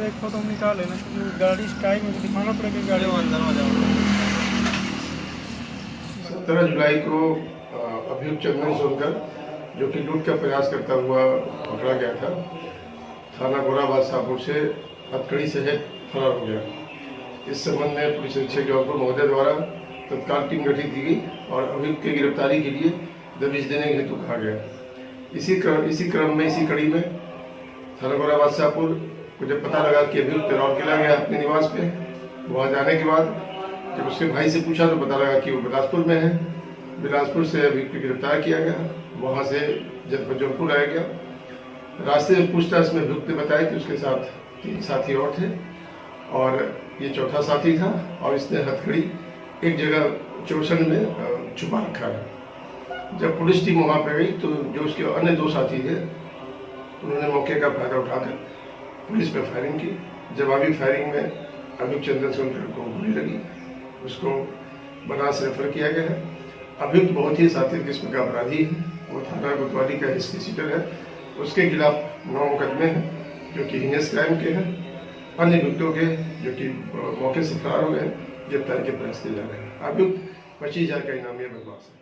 एक फोटो हम निकाल लेना क्योंकि गाड़ी स्टाइल में दिखाना पड़ेगा गाड़ी अंदर हो जाओ। 17 जुलाई को अभियुक्त चंदन सोनकर जो कि लूट का प्रयास करता हुआ पकड़ा गया था, थाना गोराबाद शाहपुर से हथकड़ी सहित फरार हो गया। इस संबंध में पुलिस अधीक्षक जौहरपुर महोदय द्वारा तत्काल टीम गठित की गई और अभियुक्त की गिरफ्तारी के लिए दबिश देने हेतु कहा गया। इसी क्रम में इसी कड़ी में थाना गोराबाद शाहपुर को जब पता लगा कि अभियुक्त राउरकेला गया अपने निवास पे, वहाँ जाने के बाद जब उसके भाई से पूछा तो पता लगा कि वो बिलासपुर में है। बिलासपुर से अभियुक्त को गिरफ्तार किया गया, वहाँ से जनपद जौनपुर आया गया। रास्ते में पूछताछ में अभियुक्त ने बताया कि उसके साथ 3 साथी और थे और ये चौथा साथी था और इसने हथकड़ी एक जगह चौसन में छुपा रखा है। जब पुलिस टीम वहाँ पर गई तो जो उसके अन्य 2 साथी थे उन्होंने मौके का फायदा उठाकर पुलिस पे फायरिंग की। जवाबी फायरिंग में अभियुक्त चंदन सोनकर को गोली लगी, उसको बनारस रेफर किया गया है। अभियुक्त बहुत ही साथी किस्म का अपराधी है, वो थाना कोतवाली का हिस्ट्री सीटर है। उसके खिलाफ 9 मुकदमे हैं जो कि हिनेस क्राइम के हैं। अन्य अभियुक्तों के जो कि मौके से फरार हो गए गिरफ्तारी के प्रयास किए जा रहे हैं। अभियुक्त 25,000 का इनामी बदमाश है।